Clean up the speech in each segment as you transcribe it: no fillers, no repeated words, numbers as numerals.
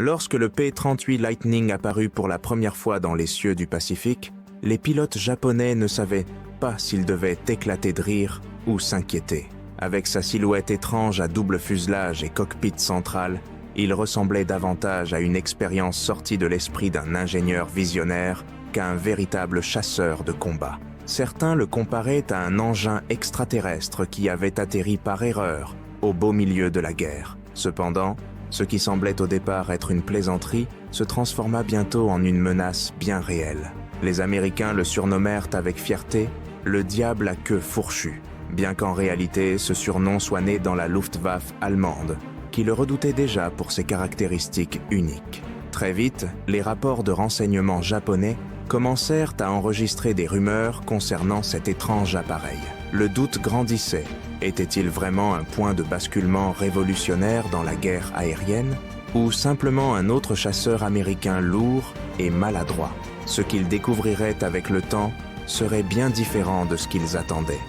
Lorsque le P-38 Lightning apparut pour la première fois dans les cieux du Pacifique, les pilotes japonais ne savaient pas s'ils devaient éclater de rire ou s'inquiéter. Avec sa silhouette étrange à double fuselage et cockpit central, il ressemblait davantage à une expérience sortie de l'esprit d'un ingénieur visionnaire qu'à un véritable chasseur de combat. Certains le comparaient à un engin extraterrestre qui avait atterri par erreur au beau milieu de la guerre. Cependant, ce qui semblait au départ être une plaisanterie se transforma bientôt en une menace bien réelle. Les Américains le surnommèrent avec fierté « le diable à queue fourchue », bien qu'en réalité ce surnom soit né dans la Luftwaffe allemande, qui le redoutait déjà pour ses caractéristiques uniques. Très vite, les rapports de renseignement japonais commencèrent à enregistrer des rumeurs concernant cet étrange appareil. Le doute grandissait. Était-il vraiment un point de basculement révolutionnaire dans la guerre aérienne, ou simplement un autre chasseur américain lourd et maladroit? Ce qu'ils découvriraient avec le temps serait bien différent de ce qu'ils attendaient.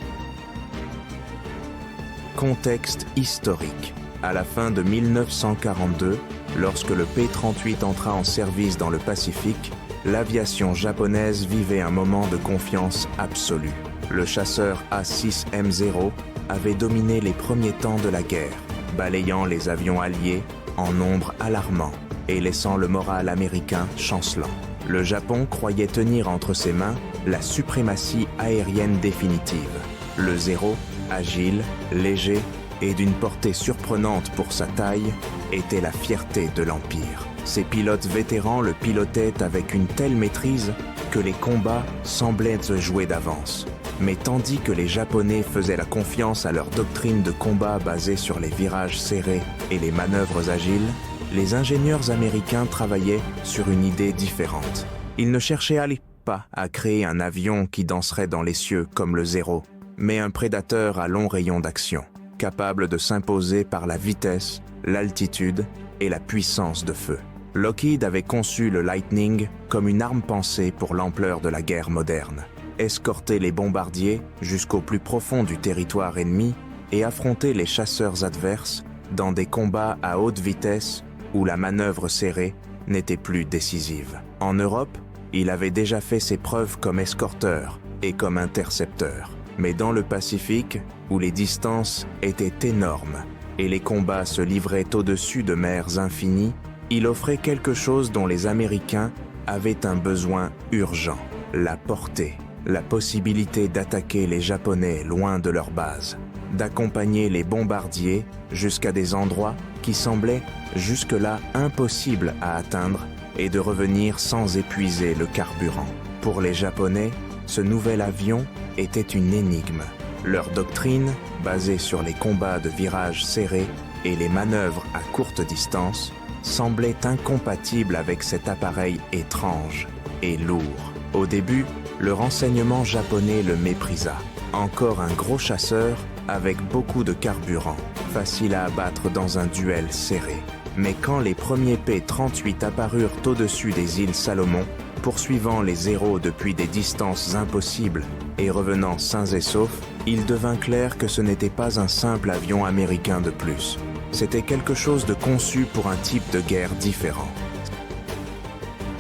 Contexte historique. À la fin de 1942, lorsque le P-38 entra en service dans le Pacifique, l'aviation japonaise vivait un moment de confiance absolue. Le chasseur A6M0 avait dominé les premiers temps de la guerre, balayant les avions alliés en nombre alarmant et laissant le moral américain chancelant. Le Japon croyait tenir entre ses mains la suprématie aérienne définitive. Le Zéro, agile, léger et d'une portée surprenante pour sa taille, était la fierté de l'Empire. Ses pilotes vétérans le pilotaient avec une telle maîtrise que les combats semblaient se jouer d'avance. Mais tandis que les Japonais faisaient la confiance à leur doctrine de combat basée sur les virages serrés et les manœuvres agiles, les ingénieurs américains travaillaient sur une idée différente. Ils ne cherchaient pas à créer un avion qui danserait dans les cieux comme le Zéro, mais un prédateur à long rayon d'action, capable de s'imposer par la vitesse, l'altitude et la puissance de feu. Lockheed avait conçu le Lightning comme une arme pensée pour l'ampleur de la guerre moderne. Escorter les bombardiers jusqu'au plus profond du territoire ennemi et affronter les chasseurs adverses dans des combats à haute vitesse où la manœuvre serrée n'était plus décisive. En Europe, il avait déjà fait ses preuves comme escorteur et comme intercepteur. Mais dans le Pacifique, où les distances étaient énormes et les combats se livraient au-dessus de mers infinies, il offrait quelque chose dont les Américains avaient un besoin urgent, la portée, la possibilité d'attaquer les Japonais loin de leur base, d'accompagner les bombardiers jusqu'à des endroits qui semblaient jusque-là impossibles à atteindre et de revenir sans épuiser le carburant. Pour les Japonais, ce nouvel avion était une énigme. Leur doctrine, basée sur les combats de virages serrés et les manœuvres à courte distance, semblait incompatible avec cet appareil étrange et lourd. Au début, le renseignement japonais le méprisa. Encore un gros chasseur avec beaucoup de carburant, facile à abattre dans un duel serré. Mais quand les premiers P-38 apparurent au-dessus des îles Salomon, poursuivant les Zéros depuis des distances impossibles et revenant sains et saufs, il devint clair que ce n'était pas un simple avion américain de plus. C'était quelque chose de conçu pour un type de guerre différent.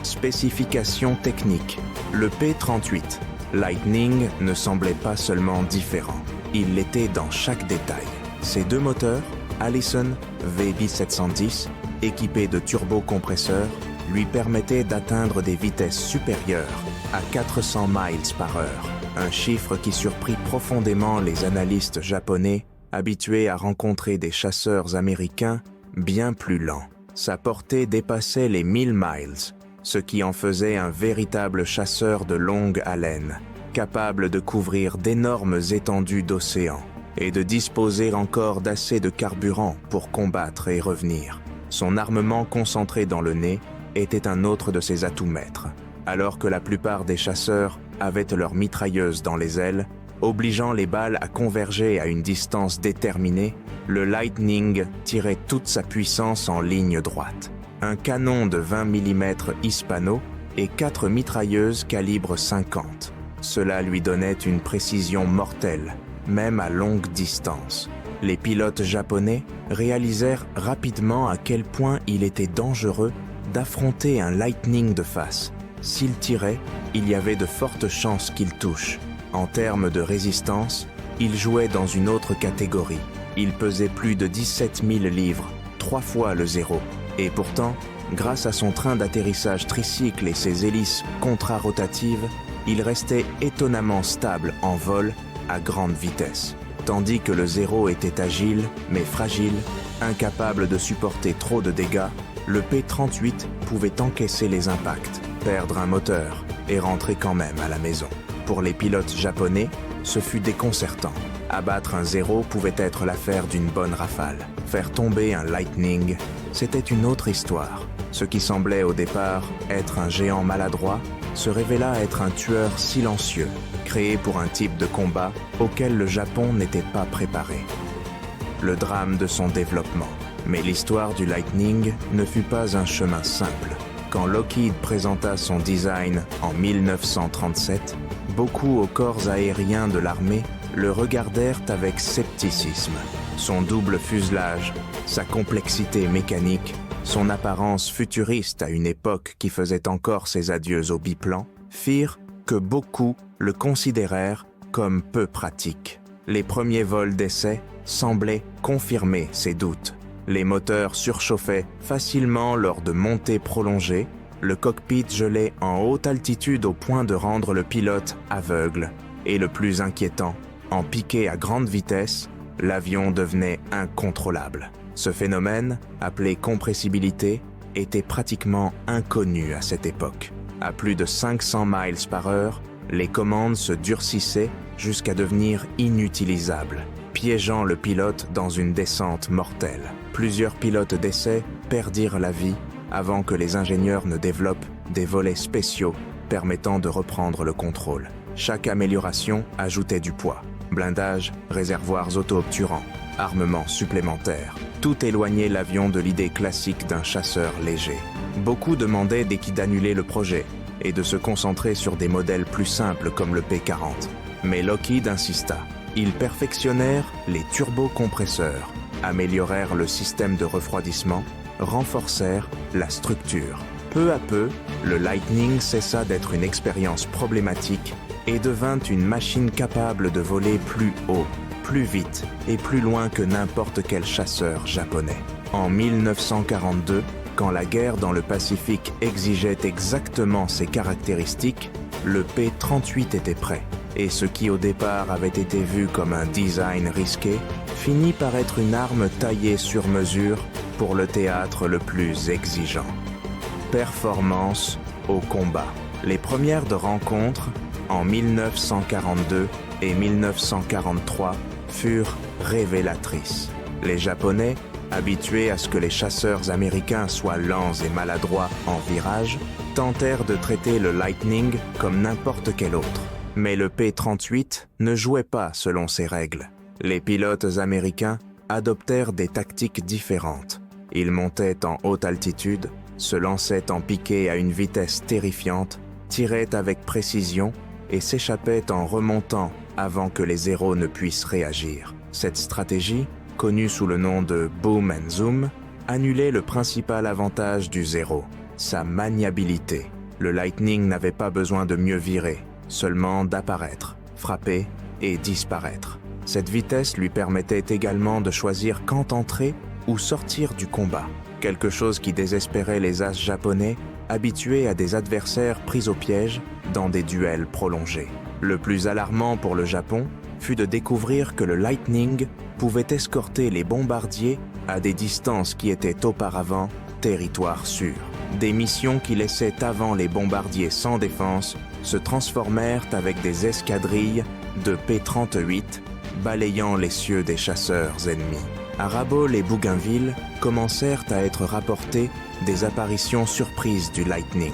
Spécifications techniques. Le P-38 Lightning ne semblait pas seulement différent, il l'était dans chaque détail. Ses deux moteurs, Allison V1710, équipés de turbocompresseurs, lui permettaient d'atteindre des vitesses supérieures à 400 miles par heure, un chiffre qui surprit profondément les analystes japonais habitués à rencontrer des chasseurs américains bien plus lents. Sa portée dépassait les 1000 miles, ce qui en faisait un véritable chasseur de longue haleine, capable de couvrir d'énormes étendues d'océan et de disposer encore d'assez de carburant pour combattre et revenir. Son armement concentré dans le nez était un autre de ses atouts maîtres, alors que la plupart des chasseurs avaient leurs mitrailleuses dans les ailes, obligeant les balles à converger à une distance déterminée, le Lightning tirait toute sa puissance en ligne droite. Un canon de 20 mm Hispano et 4 mitrailleuses calibre 50. Cela lui donnait une précision mortelle, même à longue distance. Les pilotes japonais réalisèrent rapidement à quel point il était dangereux d'affronter un Lightning de face. S'il tirait, il y avait de fortes chances qu'il touche. En termes de résistance, il jouait dans une autre catégorie. Il pesait plus de 17 000 livres, 3 fois le zéro. Et pourtant, grâce à son train d'atterrissage tricycle et ses hélices contrarotatives, il restait étonnamment stable en vol à grande vitesse. Tandis que le zéro était agile, mais fragile, incapable de supporter trop de dégâts, le P-38 pouvait encaisser les impacts, perdre un moteur et rentrer quand même à la maison. Pour les pilotes japonais, ce fut déconcertant. Abattre un zéro pouvait être l'affaire d'une bonne rafale. Faire tomber un Lightning, c'était une autre histoire. Ce qui semblait au départ être un géant maladroit se révéla être un tueur silencieux, créé pour un type de combat auquel le Japon n'était pas préparé. Le drame de son développement. Mais l'histoire du Lightning ne fut pas un chemin simple. Quand Lockheed présenta son design en 1937, beaucoup aux corps aériens de l'armée le regardèrent avec scepticisme. Son double fuselage, sa complexité mécanique, son apparence futuriste à une époque qui faisait encore ses adieux au biplan, firent que beaucoup le considérèrent comme peu pratique. Les premiers vols d'essai semblaient confirmer ces doutes. Les moteurs surchauffaient facilement lors de montées prolongées, le cockpit gelait en haute altitude au point de rendre le pilote aveugle, et le plus inquiétant, en piqué à grande vitesse, l'avion devenait incontrôlable. Ce phénomène, appelé compressibilité, était pratiquement inconnu à cette époque. À plus de 500 miles par heure, les commandes se durcissaient jusqu'à devenir inutilisables, piégeant le pilote dans une descente mortelle. Plusieurs pilotes d'essai perdirent la vie avant que les ingénieurs ne développent des volets spéciaux permettant de reprendre le contrôle. Chaque amélioration ajoutait du poids. Blindage, réservoirs auto-obturants, armement supplémentaire. Tout éloignait l'avion de l'idée classique d'un chasseur léger. Beaucoup demandaient d'équipe d'annuler le projet et de se concentrer sur des modèles plus simples comme le P-40. Mais Lockheed insista. Ils perfectionnèrent les turbocompresseurs, améliorèrent le système de refroidissement, renforcèrent la structure. Peu à peu, le Lightning cessa d'être une expérience problématique et devint une machine capable de voler plus haut, plus vite et plus loin que n'importe quel chasseur japonais. En 1942, quand la guerre dans le Pacifique exigeait exactement ces caractéristiques, le P-38 était prêt. Et ce qui au départ avait été vu comme un design risqué, finit par être une arme taillée sur mesure pour le théâtre le plus exigeant. Performance au combat. Les premières de rencontres, en 1942 et 1943, furent révélatrices. Les Japonais, habitués à ce que les chasseurs américains soient lents et maladroits en virage, tentèrent de traiter le Lightning comme n'importe quel autre. Mais le P-38 ne jouait pas selon ces règles. Les pilotes américains adoptèrent des tactiques différentes. Ils montaient en haute altitude, se lançaient en piqué à une vitesse terrifiante, tiraient avec précision et s'échappaient en remontant avant que les zéros ne puissent réagir. Cette stratégie, connue sous le nom de boom and zoom, annulait le principal avantage du zéro, sa maniabilité. Le Lightning n'avait pas besoin de mieux virer, seulement d'apparaître, frapper et disparaître. Cette vitesse lui permettait également de choisir quand entrer ou sortir du combat, quelque chose qui désespérait les as japonais habitués à des adversaires pris au piège dans des duels prolongés. Le plus alarmant pour le Japon fut de découvrir que le Lightning pouvait escorter les bombardiers à des distances qui étaient auparavant territoire sûr. Des missions qui laissaient avant les bombardiers sans défense se transformèrent avec des escadrilles de P-38 balayant les cieux des chasseurs ennemis. À Rabaul et Bougainville commencèrent à être rapportées des apparitions surprises du Lightning.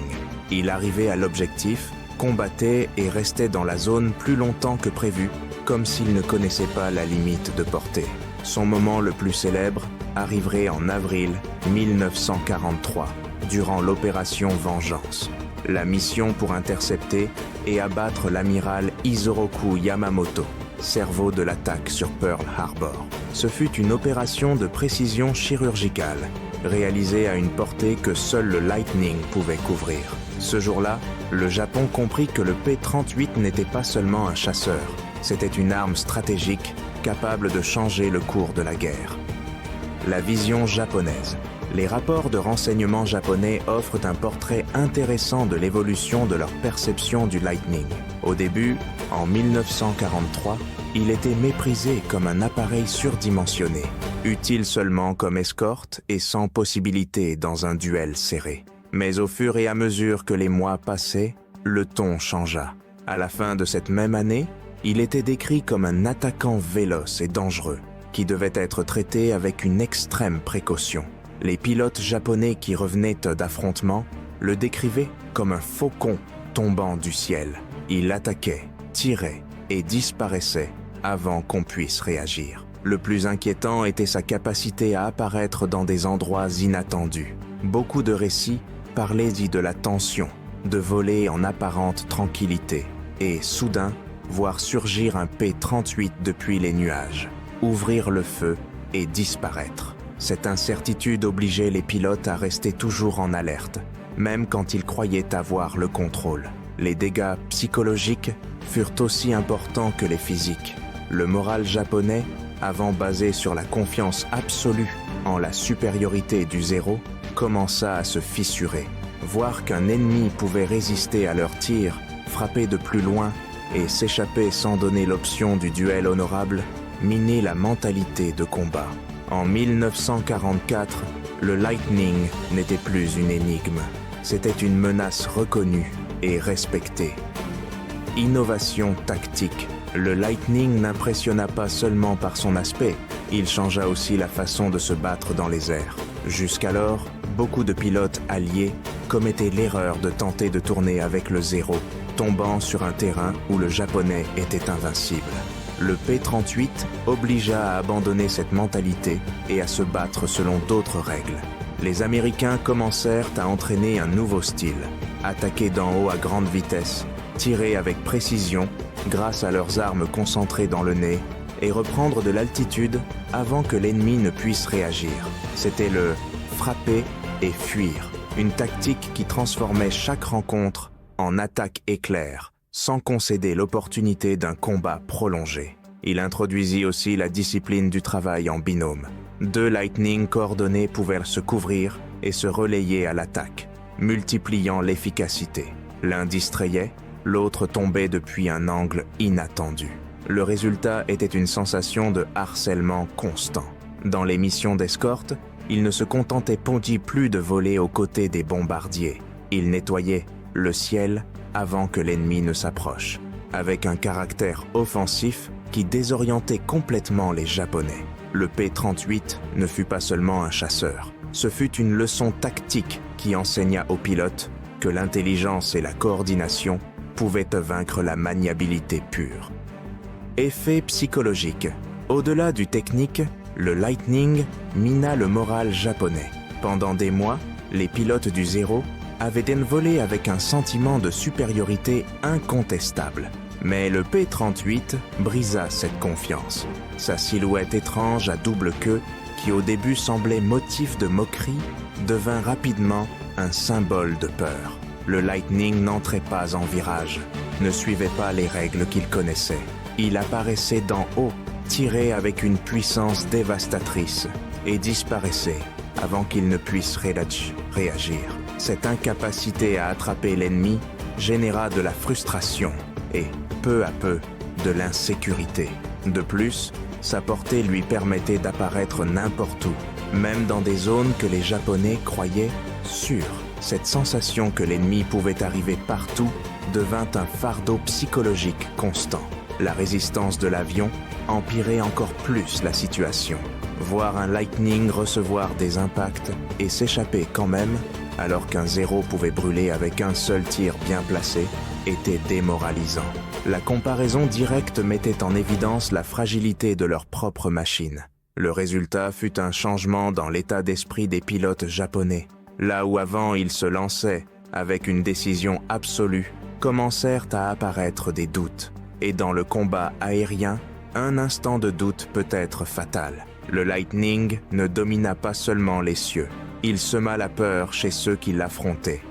Il arrivait à l'objectif, combattait et restait dans la zone plus longtemps que prévu, comme s'il ne connaissait pas la limite de portée. Son moment le plus célèbre arriverait en avril 1943, durant l'opération Vengeance. La mission pour intercepter et abattre l'amiral Isoroku Yamamoto. cerveau de l'attaque sur Pearl Harbor. Ce fut une opération de précision chirurgicale, réalisée à une portée que seul le Lightning pouvait couvrir. Ce jour-là, le Japon comprit que le P-38 n'était pas seulement un chasseur, c'était une arme stratégique capable de changer le cours de la guerre. La vision japonaise. Les rapports de renseignement japonais offrent un portrait intéressant de l'évolution de leur perception du Lightning. Au début, en 1943, il était méprisé comme un appareil surdimensionné, utile seulement comme escorte et sans possibilité dans un duel serré. Mais au fur et à mesure que les mois passaient, le ton changea. À la fin de cette même année, il était décrit comme un attaquant véloce et dangereux, qui devait être traité avec une extrême précaution. Les pilotes japonais qui revenaient d'affrontements le décrivaient comme un faucon tombant du ciel. Il attaquait, tirait et disparaissait avant qu'on puisse réagir. Le plus inquiétant était sa capacité à apparaître dans des endroits inattendus. Beaucoup de récits parlaient de la tension, de voler en apparente tranquillité et, soudain, voir surgir un P-38 depuis les nuages, ouvrir le feu et disparaître. Cette incertitude obligeait les pilotes à rester toujours en alerte, même quand ils croyaient avoir le contrôle. Les dégâts psychologiques furent aussi importants que les physiques. Le moral japonais, avant basé sur la confiance absolue en la supériorité du zéro, commença à se fissurer. Voir qu'un ennemi pouvait résister à leurs tirs, frapper de plus loin et s'échapper sans donner l'option du duel honorable, minait la mentalité de combat. En 1944, le Lightning n'était plus une énigme. C'était une menace reconnue et respectée. Innovation tactique. Le Lightning n'impressionna pas seulement par son aspect, il changea aussi la façon de se battre dans les airs. Jusqu'alors, beaucoup de pilotes alliés commettaient l'erreur de tenter de tourner avec le zéro, tombant sur un terrain où le japonais était invincible. Le P-38 obligea à abandonner cette mentalité et à se battre selon d'autres règles. Les Américains commencèrent à entraîner un nouveau style, attaquer d'en haut à grande vitesse, tirer avec précision grâce à leurs armes concentrées dans le nez et reprendre de l'altitude avant que l'ennemi ne puisse réagir. C'était le frapper et fuir, une tactique qui transformait chaque rencontre en attaque éclair, sans concéder l'opportunité d'un combat prolongé. Il introduisit aussi la discipline du travail en binôme. 2 Lightning coordonnés pouvaient se couvrir et se relayer à l'attaque, multipliant l'efficacité. L'un distrayait, l'autre tombait depuis un angle inattendu. Le résultat était une sensation de harcèlement constant. Dans les missions d'escorte, il ne se contentait plus de voler aux côtés des bombardiers. Il nettoyait le ciel avant que l'ennemi ne s'approche, avec un caractère offensif qui désorientait complètement les Japonais. Le P-38 ne fut pas seulement un chasseur, ce fut une leçon tactique qui enseigna aux pilotes que l'intelligence et la coordination pouvaient vaincre la maniabilité pure. Effet psychologique. Au-delà du technique, le Lightning mina le moral japonais. Pendant des mois, les pilotes du zéro avaient volé avec un sentiment de supériorité incontestable. Mais le P-38 brisa cette confiance. Sa silhouette étrange à double queue, qui au début semblait motif de moquerie, devint rapidement un symbole de peur. Le Lightning n'entrait pas en virage, ne suivait pas les règles qu'il connaissait. Il apparaissait d'en haut, tirait avec une puissance dévastatrice et disparaissait avant qu'il ne puisse réagir. Cette incapacité à attraper l'ennemi généra de la frustration et, peu à peu, de l'insécurité. De plus, sa portée lui permettait d'apparaître n'importe où, même dans des zones que les Japonais croyaient sûres. Cette sensation que l'ennemi pouvait arriver partout devint un fardeau psychologique constant. La résistance de l'avion empirait encore plus la situation. Voir un Lightning recevoir des impacts et s'échapper quand même, alors qu'un zéro pouvait brûler avec un seul tir bien placé, était démoralisant. La comparaison directe mettait en évidence la fragilité de leur propre machine. Le résultat fut un changement dans l'état d'esprit des pilotes japonais. Là où avant ils se lançaient avec une décision absolue, commencèrent à apparaître des doutes. Et dans le combat aérien, un instant de doute peut être fatal. Le Lightning ne domina pas seulement les cieux, il sema la peur chez ceux qui l'affrontaient.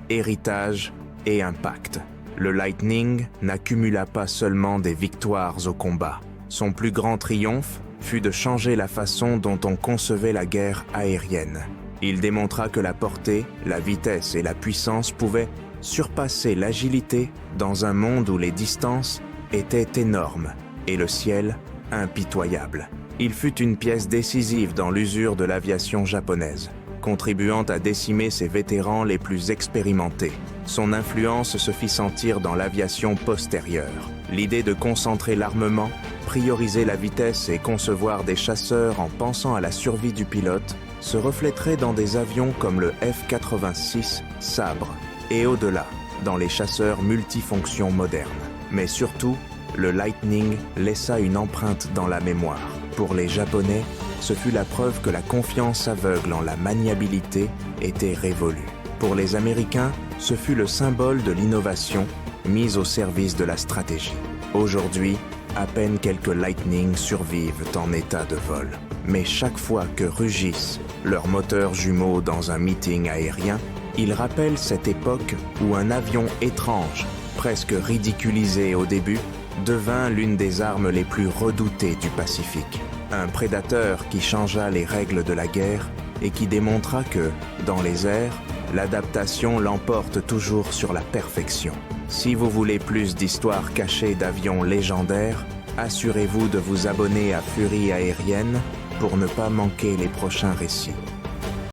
Héritage et impact. Le Lightning n'accumula pas seulement des victoires au combat. Son plus grand triomphe fut de changer la façon dont on concevait la guerre aérienne. Il démontra que la portée, la vitesse et la puissance pouvaient surpasser l'agilité dans un monde où les distances étaient énormes et le ciel impitoyable. Il fut une pièce décisive dans l'usure de l'aviation japonaise, contribuant à décimer ses vétérans les plus expérimentés. Son influence se fit sentir dans l'aviation postérieure. L'idée de concentrer l'armement, prioriser la vitesse et concevoir des chasseurs en pensant à la survie du pilote se reflèterait dans des avions comme le F-86 Sabre et au-delà, dans les chasseurs multifonctions modernes. Mais surtout, le Lightning laissa une empreinte dans la mémoire. Pour les Japonais, ce fut la preuve que la confiance aveugle en la maniabilité était révolue. Pour les Américains, ce fut le symbole de l'innovation mise au service de la stratégie. Aujourd'hui, à peine quelques Lightning survivent en état de vol. Mais chaque fois que rugissent leurs moteurs jumeaux dans un meeting aérien, ils rappellent cette époque où un avion étrange, presque ridiculisé au début, devint l'une des armes les plus redoutées du Pacifique. Un prédateur qui changea les règles de la guerre et qui démontra que, dans les airs, l'adaptation l'emporte toujours sur la perfection. Si vous voulez plus d'histoires cachées d'avions légendaires, assurez-vous de vous abonner à Furie Aérienne pour ne pas manquer les prochains récits.